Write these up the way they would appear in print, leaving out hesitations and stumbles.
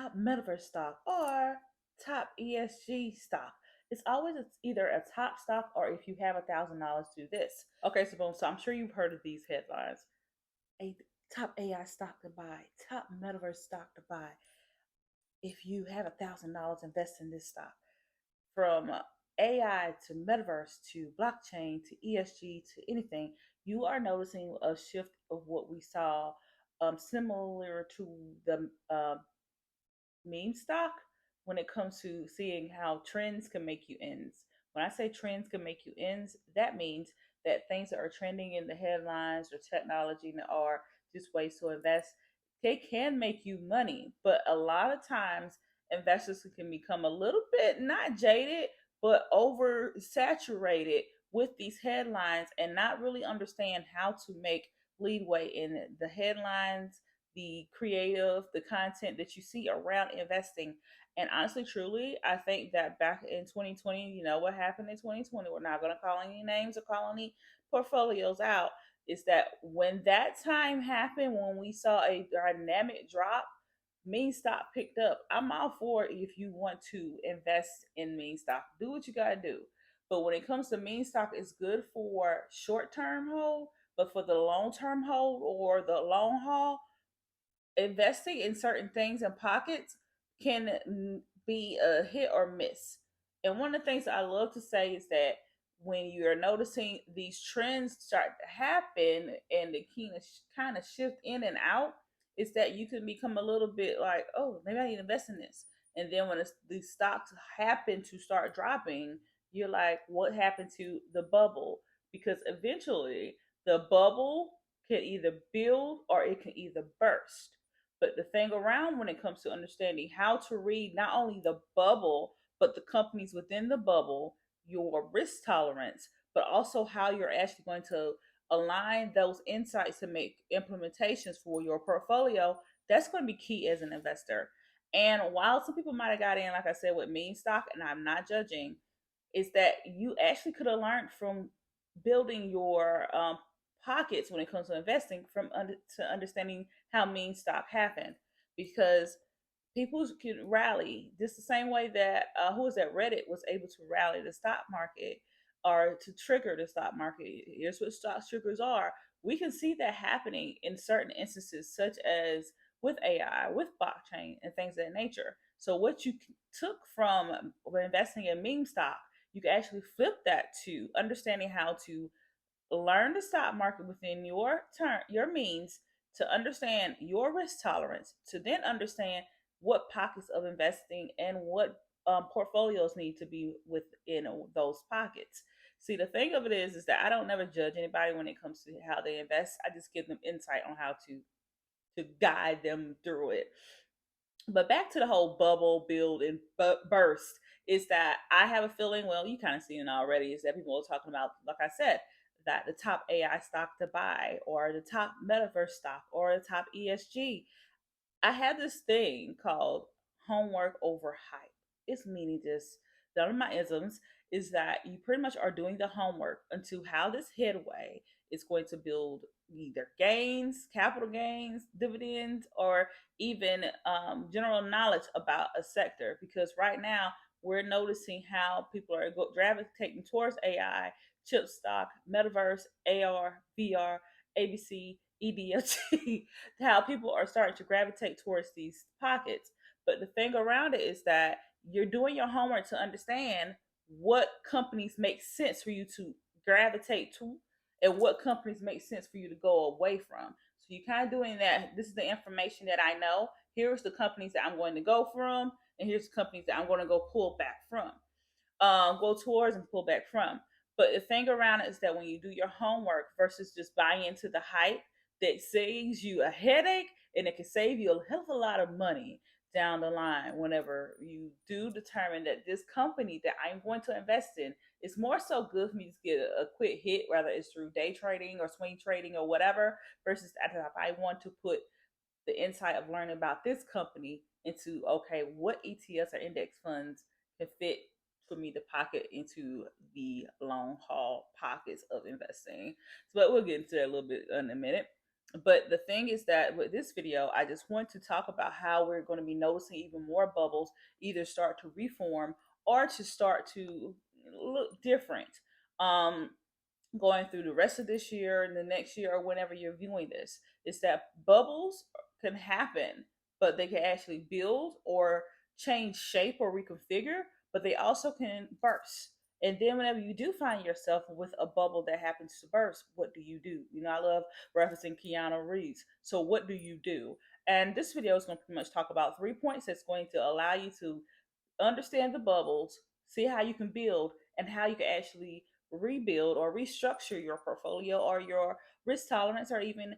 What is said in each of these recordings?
top metaverse stock or top ESG stock. It's either a top stock or if you have $1,000, do this. Okay, so boom. So I'm sure you've heard of these headlines: a top AI stock to buy, top metaverse stock to buy. If you have $1,000, invest in this stock. From AI to metaverse to blockchain to ESG to anything, you are noticing a shift of what we saw, similar to the meme stock when it comes to seeing how trends can make you ends. When I say trends can make you ends, that means that things that are trending in the headlines or technology or just ways to invest, they can make you money. But a lot of times, investors can become a little bit not jaded, but oversaturated with these headlines and not really understand how to make leadway in the headlines, the creative, the content that you see around investing. And honestly, truly, I think that back in 2020, you know what happened in 2020? We're not going to call any names or call any portfolios out. Is that when that time happened, when we saw a dynamic drop, meme stock picked up. I'm all for it if you want to invest in meme stock. Do what you got to do. But when it comes to meme stock, it's good for short term hold, but for the long term hold or the long haul, investing in certain things and pockets can be a hit or miss. And one of the things I love to say is that when you're noticing these trends start to happen and the kind of shift in and out, is that you can become a little bit like, oh, maybe I need to invest in this. And then when these stocks happen to start dropping, you're like, what happened to the bubble? Because eventually the bubble can either build or it can either burst. But the thing around when it comes to understanding how to read not only the bubble, but the companies within the bubble, your risk tolerance, but also how you're actually going to align those insights to make implementations for your portfolio, that's going to be key as an investor. And while some people might have got in, like I said, with meme stock, and I'm not judging, is that you actually could have learned from building your pockets when it comes to investing to understanding how meme stock happened, because people can rally just the same way that who was that Reddit was able to rally the stock market or to trigger the stock market. Here's what stock triggers are. We can see that happening in certain instances, such as with AI, with blockchain, and things of that nature. So what you took from investing in meme stock, you can actually flip that to understanding how to learn the stock market within your means, to understand your risk tolerance, to then understand what pockets of investing and what portfolios need to be within those pockets. See, the thing of it is that I don't never judge anybody when it comes to how they invest. I just give them insight on how to guide them through it. But back to the whole bubble build and burst, is that I have a feeling, well, you kind of seen it already, is that people are talking about, like I said, that the top AI stock to buy or the top metaverse stock or the top ESG. I have this thing called homework over hype. It's meaning just, none of my isms, is that you pretty much are doing the homework into how this headway is going to build either gains, capital gains, dividends, or even general knowledge about a sector. Because right now we're noticing how people are gravitating towards AI, chip stock, metaverse, AR, VR, ABC, EDFT, how people are starting to gravitate towards these pockets. But the thing around it is that you're doing your homework to understand what companies make sense for you to gravitate to and what companies make sense for you to go away from. So you're kind of doing that. This is the information that I know. Here's the companies that I'm going to go from, and here's the companies that I'm going to go pull back from, go towards and pull back from. But the thing around it is that when you do your homework versus just buying into the hype, that saves you a headache and it can save you a hell of a lot of money down the line whenever you do determine that this company that I'm going to invest in is more so good for me to get a quick hit, whether it's through day trading or swing trading or whatever, versus if I want to put the insight of learning about this company into, okay, what ETFs or index funds can fit for me to pocket into the long haul pockets of investing. So, but we'll get into that a little bit in a minute. But the thing is that with this video, I just want to talk about how we're going to be noticing even more bubbles either start to reform or to start to look different. Um, Going through the rest of this year and the next year or whenever you're viewing this, is that bubbles can happen, but they can actually build or change shape or reconfigure, but they also can burst. And then whenever you do find yourself with a bubble that happens to burst, what do you do? You know, I love referencing Keanu Reeves. So what do you do? And this video is going to pretty much talk about 3 points that's going to allow you to understand the bubbles, see how you can build, and how you can actually rebuild or restructure your portfolio or your risk tolerance or even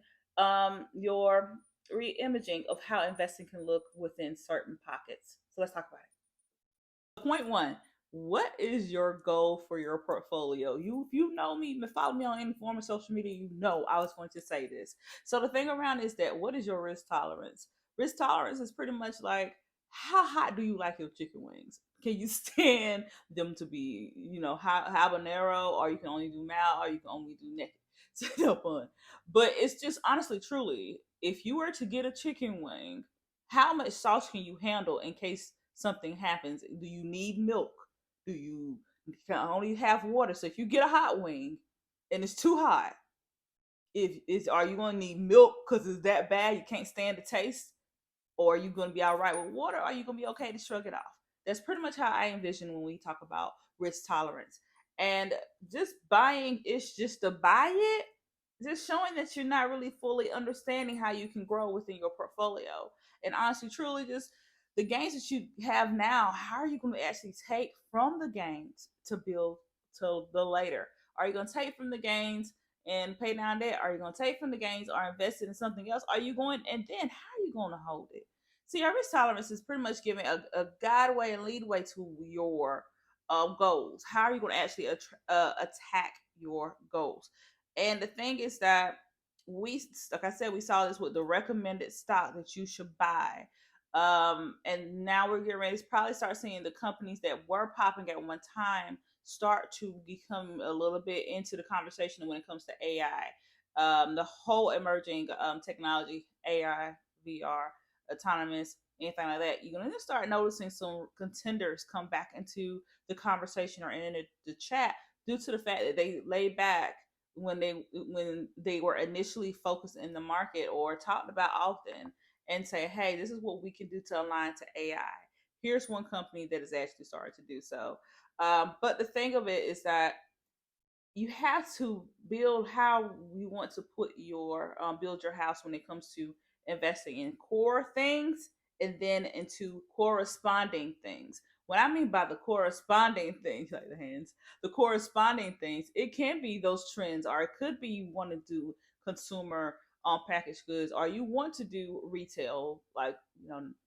your re-imaging of how investing can look within certain pockets. So let's talk about it. Point one, what is your goal for your portfolio? If you know me, follow me on any form of social media, you know I was going to say this. So the thing around is that, what is your risk tolerance? Risk tolerance is pretty much like, how hot do you like your chicken wings? Can you stand them to be, habanero, or you can only do mild, or you can only do naked? So no fun. But it's just honestly, truly, if you were to get a chicken wing, how much sauce can you handle in case something happens? Do you need milk? Do you can only have water? So if you get a hot wing and it's too hot, if is are you going to need milk because it's that bad you can't stand the taste? Or are you going to be all right with water? Or are you going to be okay to shrug it off? That's pretty much how I envision when we talk about risk tolerance. And just buying is just to buy it, just showing that you're not really fully understanding how you can grow within your portfolio. And honestly, truly, just the gains that you have now, how are you going to actually take from the gains to build to the later? Are you going to take from the gains and pay down debt? Are you going to take from the gains or invest it in something else? Are you going, and then how are you going to hold it? See, our risk tolerance is pretty much giving a guideway and leadway to your goals. How are you going to actually attack your goals? And the thing is that like I said, we saw this with the recommended stock that you should buy. And now we're getting ready to probably start seeing the companies that were popping at one time start to become a little bit into the conversation when it comes to AI. The whole emerging technology, AI, VR, autonomous, anything like that, you're going to start noticing some contenders come back into the conversation or in the chat due to the fact that they laid back when they were initially focused in the market or talked about often, and say, hey, this is what we can do to align to AI. Here's one company that has actually started to do so. But the thing of it is that you have to build how you want to put your build your house when it comes to investing in core things and then into corresponding things. What I mean by the corresponding things, like the corresponding things, it can be those trends, or it could be you want to do consumer packaged goods, or you want to do retail, like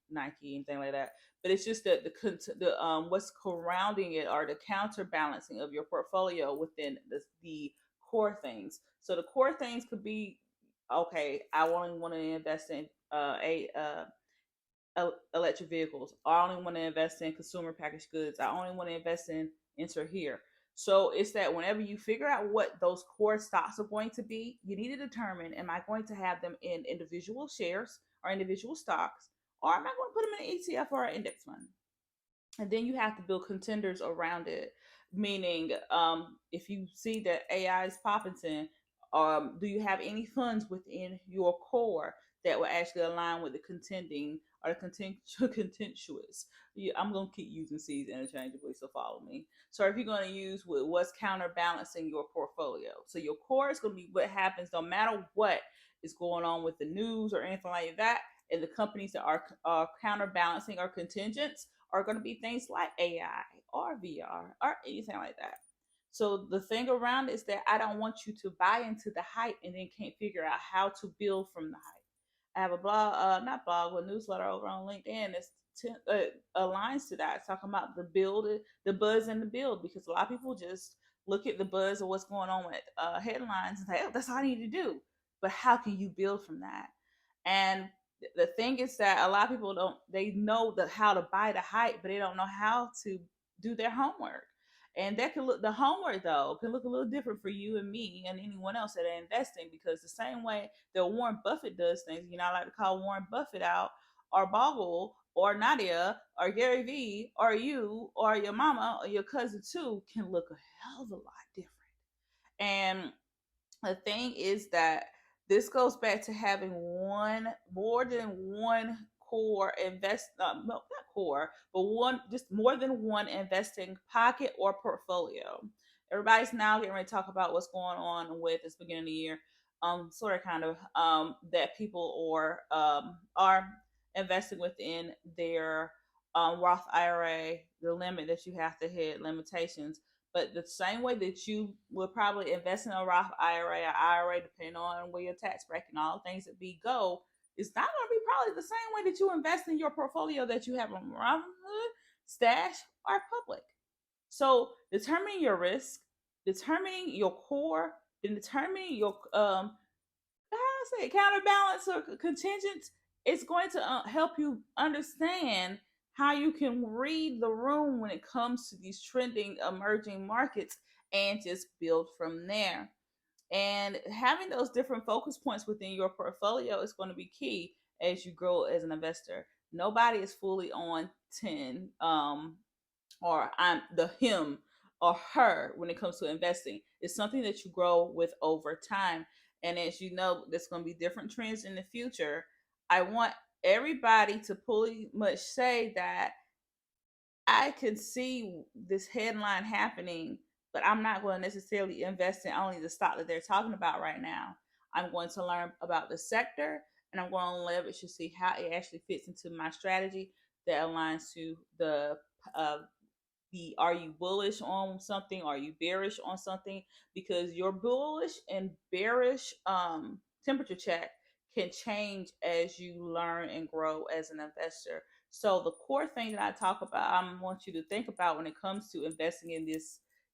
Nike and things like that. But it's just that the what's surrounding it, or the counterbalancing of your portfolio within the core things. So the core things could be, okay, I only want to invest in electric vehicles. I only want to invest in consumer packaged goods. I only want to invest in enter here. So it's that whenever you figure out what those core stocks are going to be, you need to determine, am I going to have them in individual shares or individual stocks, or am I going to put them in an ETF or an index fund? And then you have to build contenders around it. Meaning, if you see that AI is popping in, do you have any funds within your core that will actually align with the contending or the contentious? I'm going to keep using C's interchangeably, so follow me. So if you're going to use what's counterbalancing your portfolio, so your core is going to be what happens no matter what is going on with the news or anything like that, and the companies that are counterbalancing or contingents are going to be things like AI or VR or anything like that. So the thing around is that I don't want you to buy into the hype and then can't figure out how to build from the hype. I have a blog, not blog, but newsletter over on LinkedIn that's aligns to that, talking about the buzz and the build, because a lot of people just look at the buzz of what's going on with headlines and say, oh, that's all I need to do. But how can you build from that? And the thing is that a lot of people they know how to buy the hype, but they don't know how to do their homework. And that can look, the homework though can look a little different for you and me and anyone else that are investing, because the same way that Warren Buffett does things, I like to call Warren Buffett out, or Bogle, or Nadia, or Gary Vee, or you, or your mama, or your cousin too, can look a hell of a lot different. And the thing is that this goes back to having more than one core invest, no, not core, but one, just more than one investing pocket or portfolio. Everybody's now getting ready to talk about what's going on with this beginning of the year, sort of kind of that people are investing within their Roth IRA, the limit that you have to hit, limitations. But the same way that you would probably invest in a Roth IRA or IRA, depending on where your tax bracket and all the things that be go, it's not going to be probably the same way that you invest in your portfolio that you have on Robinhood, Stash, or Public. So determining your risk, determining your core, then determining your how do I say, counterbalance or contingent, it's going to help you understand how you can read the room when it comes to these trending emerging markets and just build from there. And having those different focus points within your portfolio is going to be key as you grow as an investor. Nobody is fully on 10, or I'm the him or her when it comes to investing. It's something that you grow with over time. And as you know, there's going to be different trends in the future. I want everybody to pretty much say that I can see this headline happening, but I'm not going to necessarily invest in only the stock that they're talking about right now. I'm going to learn about the sector, and I'm going to leverage to see how it actually fits into my strategy that aligns to uh, the are you bullish on something, are you bearish on something, because your bullish and bearish temperature check can change as you learn and grow as an investor. So the core thing that I talk about, I want you to think about when it comes to investing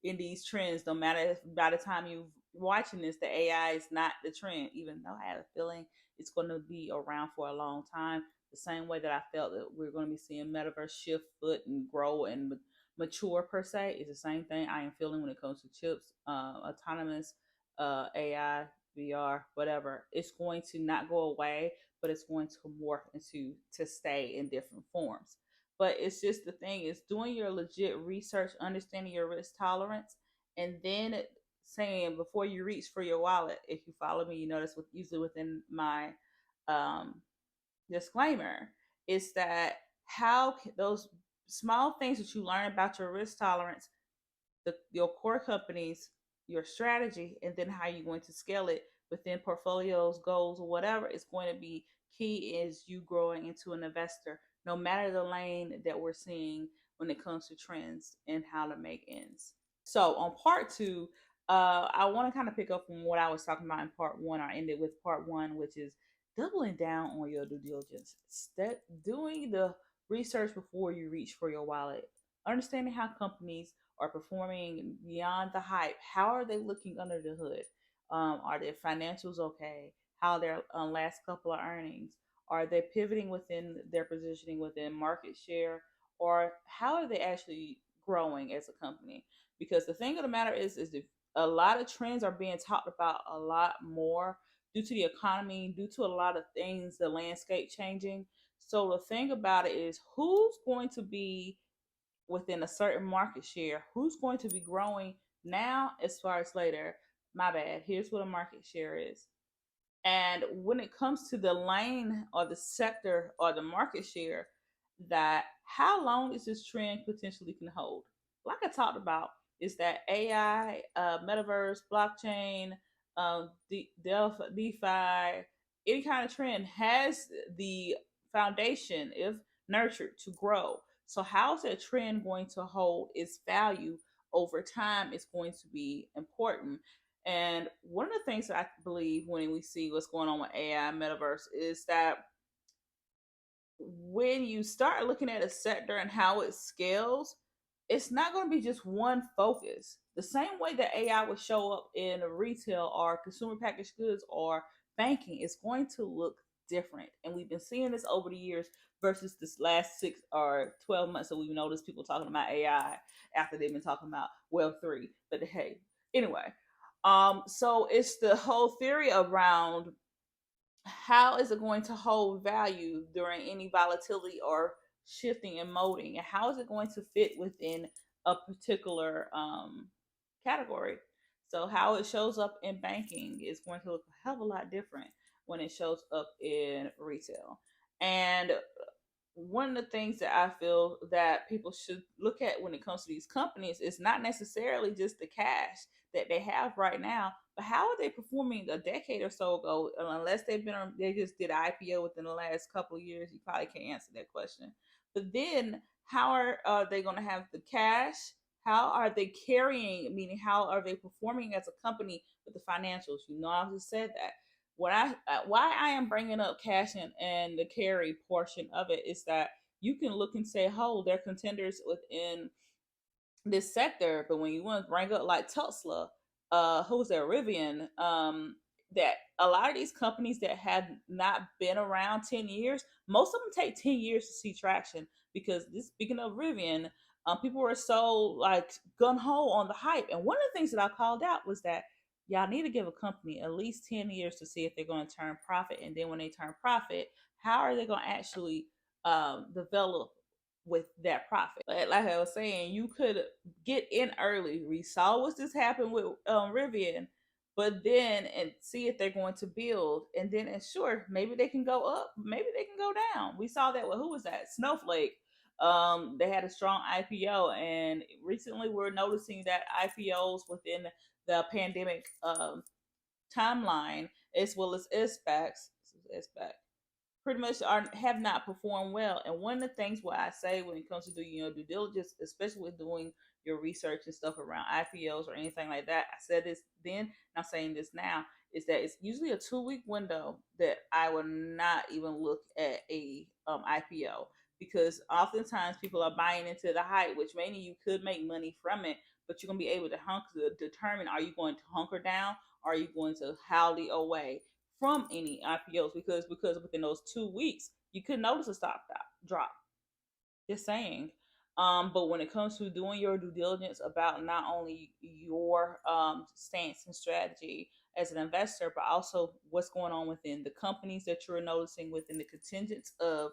in these trends, no matter if by the time you're watching this, the AI is not the trend, even though I have a feeling it's going to be around for a long time. The same way that I felt that we're going to be seeing metaverse shift foot and grow and mature per se, is the same thing I am feeling when it comes to chips, autonomous, AI, VR, whatever. It's going to not go away, but it's going to morph into to stay in different forms. But it's just the thing is doing your legit research, understanding your risk tolerance, and then saying before you reach for your wallet. If you follow me, you notice with usually within my um, disclaimer is that how those small things that you learn about your risk tolerance, your core companies, your strategy, and then how you're going to scale it within portfolios, goals, or whatever is going to be key is you growing into an investor, no matter the lane that we're seeing when it comes to trends and how to make ends. So on part two, I want to kind of pick up from what I was talking about in part one. I ended with part one, which is doubling down on your due diligence. Doing the research before you reach for your wallet. Understanding how companies are performing beyond the hype. How are they looking under the hood? Are their financials okay? How are their last couple of earnings? Are they pivoting within their positioning within market share? Or how are they actually growing as a company? Because the thing of the matter is that a lot of trends are being talked about a lot more due to the economy, due to a lot of things, the landscape changing. So the thing about it is who's going to be within a certain market share, who's going to be growing now as far as later. My bad. Here's what a market share is. And when it comes to the lane or the sector or the market share, that how long is this trend potentially can hold? Like I talked about, is that AI, metaverse, blockchain, DeFi, any kind of trend has the foundation, if nurtured, to grow. So how is that trend going to hold its value over time is going to be important. And one of the things that I believe when we see what's going on with AI metaverse is that when you start looking at a sector and how it scales, it's not going to be just one focus. The same way that AI would show up in retail or consumer packaged goods or banking is going to look different. And we've been seeing this over the years versus this last 6 or 12 months that we've noticed people talking about AI after they've been talking about Web3. But hey, anyway, so it's the whole theory around how is it going to hold value during any volatility or shifting and molding, and how is it going to fit within a particular category. So how it shows up in banking is going to look a hell of a lot different when it shows up in retail. And one of the things that I feel that people should look at when it comes to these companies is not necessarily just the cash that they have right now, but how are they performing a decade or so ago? Unless they just did IPO within the last couple of years, you probably can't answer that question. But then, how are they going to have the cash? How are they carrying? Meaning, how are they performing as a company with the financials? I just said that what why I am bringing up cash and the carry portion of it is that you can look and say, oh, they're contenders within this sector, but when you want to bring up like Tesla, who's there, Rivian, that a lot of these companies that have not been around 10 years, most of them take 10 years to see traction because this, speaking of Rivian, people were so like gun-ho on the hype. And one of the things that I called out was that y'all need to give a company at least 10 years to see if they're going to turn profit. And then when they turn profit, how are they going to actually develop with that profit? But like I was saying, you could get in early. We saw what this happened with Rivian, but then and see if they're going to build, and then and sure, maybe they can go up, maybe they can go down. We saw that with, who was that? Snowflake. They had a strong IPO, and recently we're noticing that IPOs within the pandemic timeline, as well as SPACs, pretty much have not performed well. And one of the things what I say when it comes to doing due diligence, especially with doing your research and stuff around IPOs or anything like that, I said this then, and I'm saying this now, is that it's usually a 2-week window that I will not even look at a IPO, because oftentimes people are buying into the hype, which maybe you could make money from it, but you're gonna be able to determine, are you going to hunker down, or are you going to howdy away from any IPOs, because within those 2 weeks you could notice a stock drop. Just saying. But when it comes to doing your due diligence about not only your stance and strategy as an investor, but also what's going on within the companies that you're noticing within the contingents of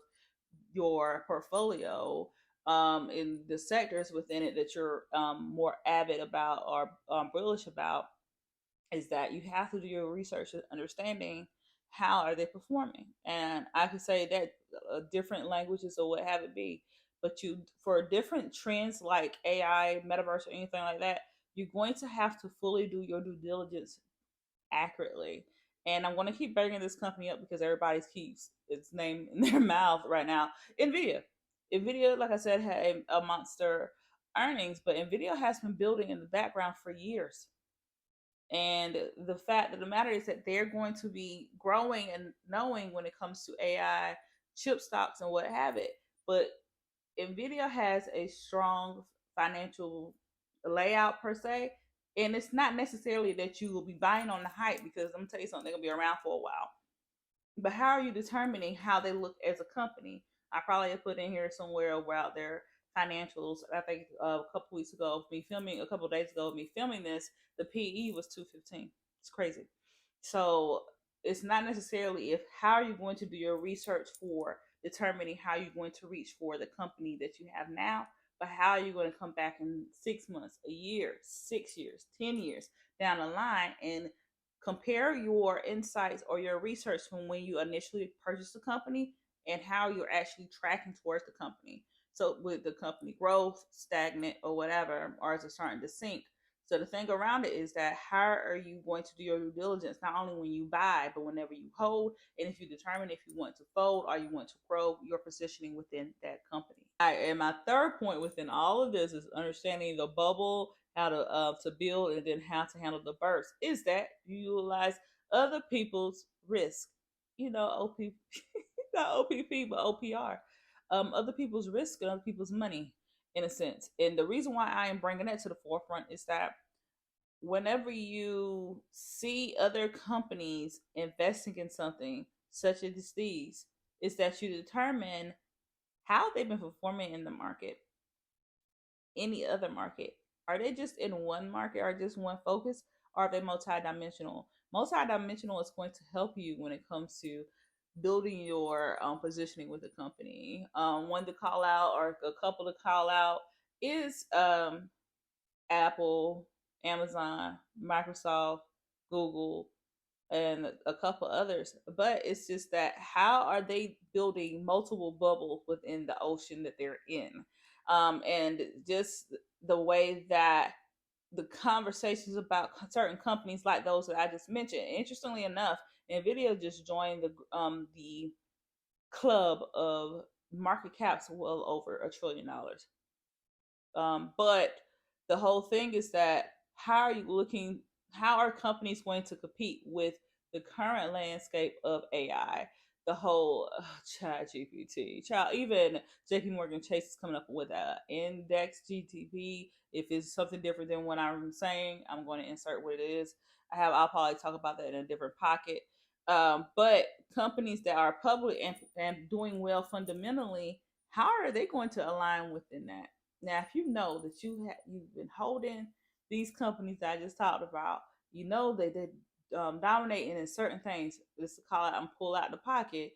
your portfolio, in the sectors within it that you're more avid about or bullish about, is that you have to do your research understanding how are they performing. And I could say that different languages or what have it be, but you, for different trends like AI, metaverse, or anything like that, you're going to have to fully do your due diligence accurately. And I'm going to keep bringing this company up because everybody keeps its name in their mouth right now. Nvidia, like I said, had a monster earnings, but Nvidia has been building in the background for years. And the fact of the matter is that they're going to be growing and knowing when it comes to AI, chip stocks, and what have it. But Nvidia has a strong financial layout per se. And it's not necessarily that you will be buying on the hype, because I'm gonna tell you something, they're gonna be around for a while. But how are you determining how they look as a company? I probably have put in here somewhere about their financials. I think a couple weeks ago, a couple of days ago, me filming this, the PE was 215. It's crazy. So it's not necessarily if how are you going to do your research for determining how you're going to reach for the company that you have now, but how are you going to come back in 6 months, a year, 6 years, 10 years down the line, and compare your insights or your research from when you initially purchased the company and how you're actually tracking towards the company. So with the company growth, stagnant or whatever, or is it starting to sink? So the thing around it is that how are you going to do your due diligence, not only when you buy, but whenever you hold, and if you determine if you want to fold or you want to grow your positioning within that company. All right, and my third point within all of this is understanding the bubble, how to build, and then how to handle the burst. Is that you utilize other people's risk, OP, not OPP, but OPR, other people's risk and other people's money, in a sense. And the reason why I am bringing that to the forefront is that whenever you see other companies investing in something, such as these is that you determine how they've been performing in the market, any other market. Are they just in one market or just one focus? Or are they multidimensional? Multidimensional is going to help you when it comes to building your positioning with the company. One to call out or a couple to call out is Apple, Amazon, Microsoft, Google, and a couple others. But it's just that how are they building multiple bubbles within the ocean that they're in? And just the way that the conversations about certain companies like those that I just mentioned. Interestingly enough, Nvidia just joined the club of market caps well over $1 trillion. But the whole thing is that how are you looking? How are companies going to compete with the current landscape of AI? The whole ChatGPT, child. Even J.P. Morgan Chase is coming up with a index GTP. If it's something different than what I'm saying, I'm going to insert what it is. I'll probably talk about that in a different pocket. But companies that are public and doing well fundamentally, how are they going to align within that? Now, if you know that you've been holding these companies that I just talked about, you know that they dominating in certain things. Let's call it and pull out the pocket.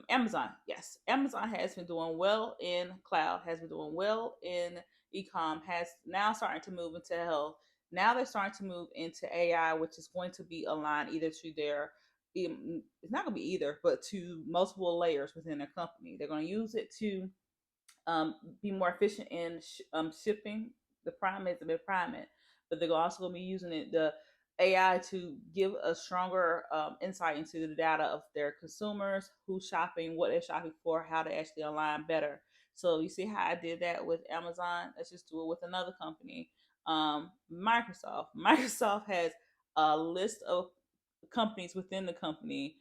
Amazon, yes, Amazon has been doing well in cloud, has been doing well in ecom, has now starting to move into health. Now they're starting to move into AI, which is going to be aligned either to their it's not going to be either, but to multiple layers within their company. They're going to use it to be more efficient in shipping the primates and the primate, but they're also going to be using the AI to give a stronger insight into the data of their consumers, who's shopping, what they're shopping for, how to actually align better. So you see how I did that with Amazon? Let's just do it with another company. Microsoft. Microsoft has a list of companies within the company.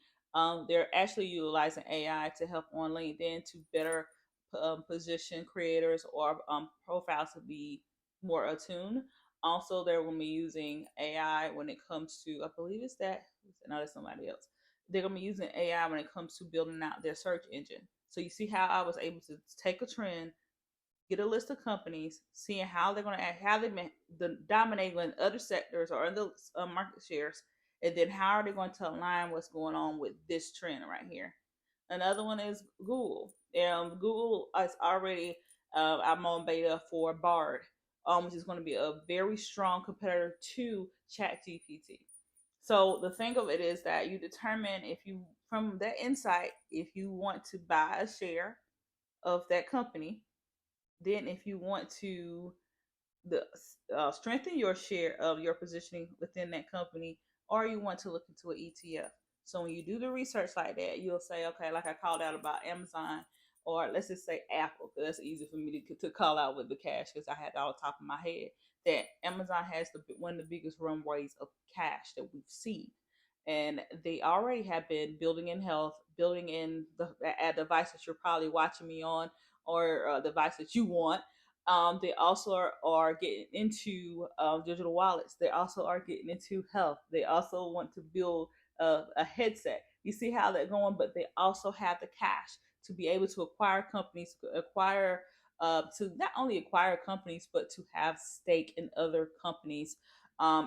They're actually utilizing AI to help on LinkedIn to better position creators or profiles to be more attuned. Also, they're going to be using AI when it comes to, I believe it's that, no, that's somebody else. They're going to be using AI when it comes to building out their search engine. So you see how I was able to take a trend, get a list of companies, seeing how they're going to act, how they've been dominating in other sectors or in the market shares, and then how are they going to align what's going on with this trend right here. Another one is Google. Google is already, I'm on beta for Bard, which is going to be a very strong competitor to ChatGPT. So the thing of it is that you determine if you, from that insight, if you want to buy a share of that company. Then if you want to the strengthen your share of your positioning within that company, or you want to look into an ETF. So when you do the research like that, you'll say, okay, like I called out about Amazon, or let's just say Apple, because that's easy for me to call out with the cash because I had it all the top of my head. That Amazon has one of the biggest runways of cash that we've seen, and they already have been building in health, building in the device that you're probably watching me on, or device that you want. They also are getting into digital wallets. They also are getting into health. They also want to build a headset. You see how they're going, but they also have the cash to be able to acquire companies, to not only acquire companies, but to have stake in other companies.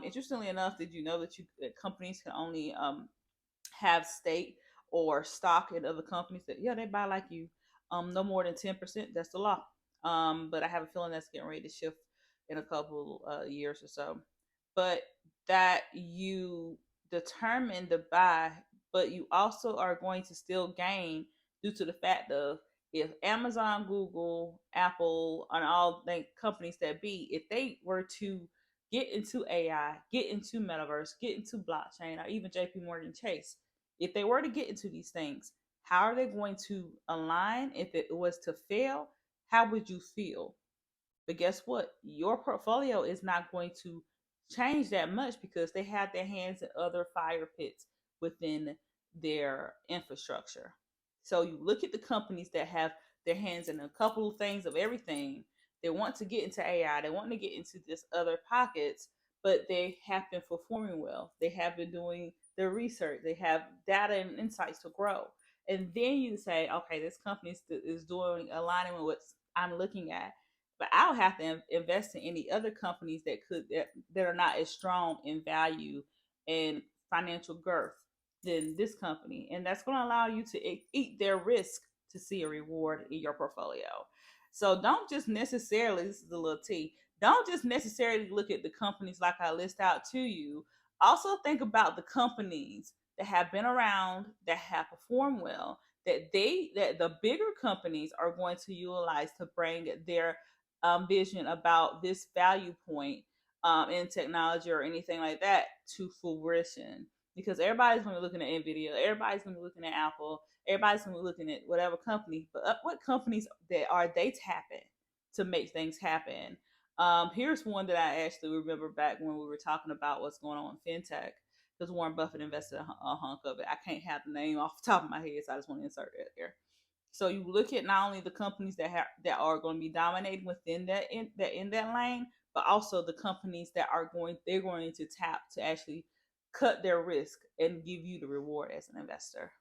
Interestingly enough, did you know that companies can only have stake or stock in other companies that they buy like you, no more than 10%. That's the law. But I have a feeling that's getting ready to shift in a couple years or so. But that you determine to buy, but you also are going to still gain due to the fact of if Amazon, Google, Apple, and all the companies that be, if they were to get into AI, get into Metaverse, get into blockchain, or even JP Morgan Chase, if they were to get into these things, how are they going to align? If it was to fail, how would you feel? But guess what? Your portfolio is not going to change that much because they have their hands in other fire pits within their infrastructure. So you look at the companies that have their hands in a couple of things of everything. They want to get into AI, they want to get into this other pockets, but they have been performing well. They have been doing their research, they have data and insights to grow. And then you say, okay, this company is doing aligning with what I'm looking at, but I'll have to invest in any other companies that are not as strong in value and financial girth than this company, and that's going to allow you to eat their risk to see a reward in your portfolio. So don't just necessarily, this is a little T, don't just necessarily look at the companies like I list out to you. Also think about the companies that have been around, that have performed well, that the bigger companies are going to utilize to bring their vision about this value point in technology or anything like that to fruition. Because everybody's going to be looking at Nvidia, everybody's going to be looking at Apple, everybody's going to be looking at whatever company. But what companies that are they tapping to make things happen? Here's one that I actually remember back when we were talking about what's going on in fintech, because Warren Buffett invested a hunk of it. I can't have the name off the top of my head, so I just want to insert it there. So you look at not only the companies that are going to be dominating within that lane, but also the companies that they're going to tap to actually cut their risk and give you the reward as an investor.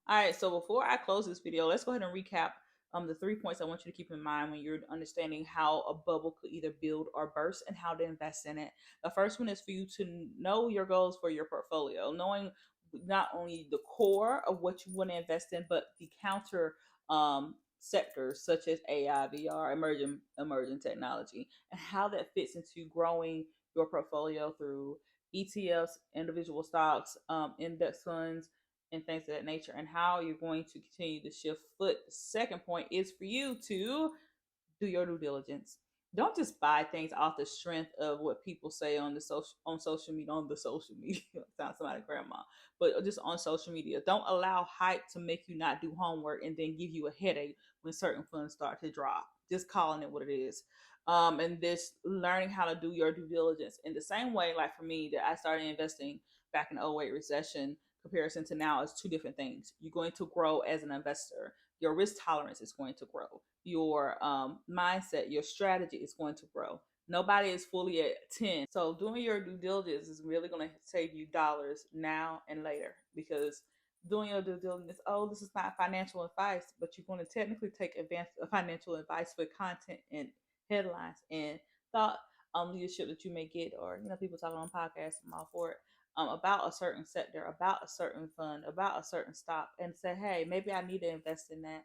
All right, so before I close this video, let's go ahead and recap the 3 points I want you to keep in mind when you're understanding how a bubble could either build or burst and how to invest in it. The first one is for you to know your goals for your portfolio, knowing not only the core of what you want to invest in, but the counter sectors such as AI, VR, emerging technology, and how that fits into growing your portfolio through ETFs, individual stocks, index funds, and things of that nature, and how you're going to continue to shift foot. The second point is for you to do your due diligence. Don't just buy things off the strength of what people say on the social media. Sounds somebody grandma, but just on social media. Don't allow hype to make you not do homework and then give you a headache when certain funds start to drop. Just calling it what it is. And this learning how to do your due diligence in the same way, like for me, that I started investing back in the '08 recession comparison to now is two different things. You're going to grow as an investor. Your risk tolerance is going to grow. Your mindset, your strategy is going to grow. Nobody is fully at 10. So doing your due diligence is really going to save you dollars now and later, because doing your due diligence, oh, this is not financial advice, but you're going to technically take advantage of financial advice for content and headlines and thought leadership that you may get, or people talking on podcasts. I'm all for it. About a certain sector, about a certain fund, about a certain stock, and say, hey, maybe I need to invest in that.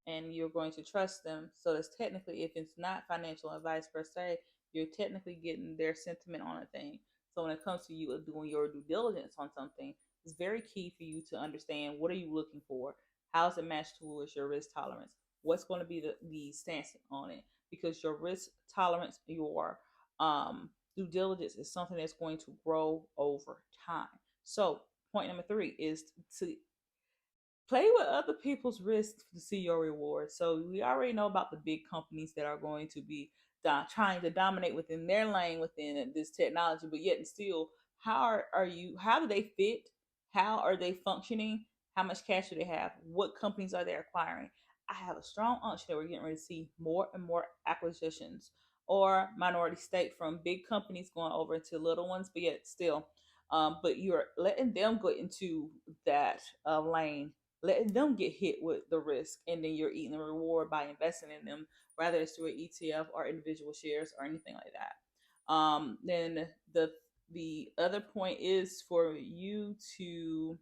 And you're going to trust them. So it's technically, if it's not financial advice per se, you're technically getting their sentiment on a thing. So when it comes to you doing your due diligence on something, it's very key for you to understand, what are you looking for? How's it matched towards your risk tolerance? What's going to be the stance on it? Because your risk tolerance, your due diligence is something that's going to grow over time. So point number 3 is to play with other people's risks to see your reward. So we already know about the big companies that are going to be trying to dominate within their lane within this technology, but yet and still, are you? How do they fit? How are they functioning? How much cash do they have? What companies are they acquiring? I have a strong hunch that we're getting ready to see more and more acquisitions or minority stake from big companies going over to little ones, but yet still, but you're letting them go into that lane, letting them get hit with the risk, and then you're eating the reward by investing in them, whether it's through an ETF or individual shares or anything like that. Then the other point is for you to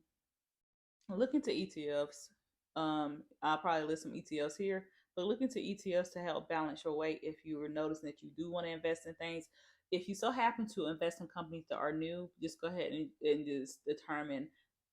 look into ETFs. I'll probably list some ETFs here, but look into ETFs to help balance your weight if you were noticing that you do want to invest in things. If you so happen to invest in companies that are new, just go ahead and just determine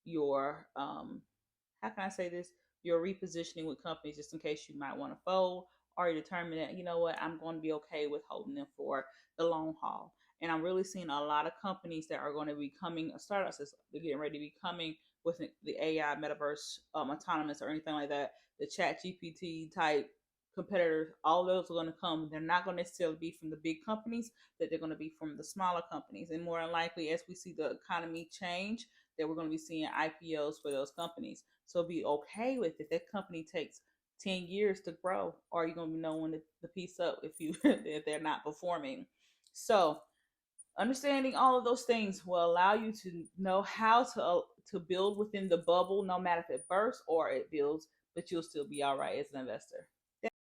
your how can I say this? You're repositioning with companies just in case you might want to fold, or you determine that, I'm going to be okay with holding them for the long haul. And I'm really seeing a lot of companies that are going to be coming, startups they're getting ready to be coming with the AI, metaverse, autonomous, or anything like that. The ChatGPT type competitors, all those are going to come. They're not going to necessarily be from the big companies, that they're going to be from the smaller companies. And more than likely, as we see the economy change, that we're going to be seeing IPOs for those companies. So be okay with it. That company takes 10 years to grow, or you're going to be knowing the piece up if they're not performing. So Understanding all of those things will allow you to know how to build within the bubble, no matter if it bursts or it builds, but you'll still be all right as an investor.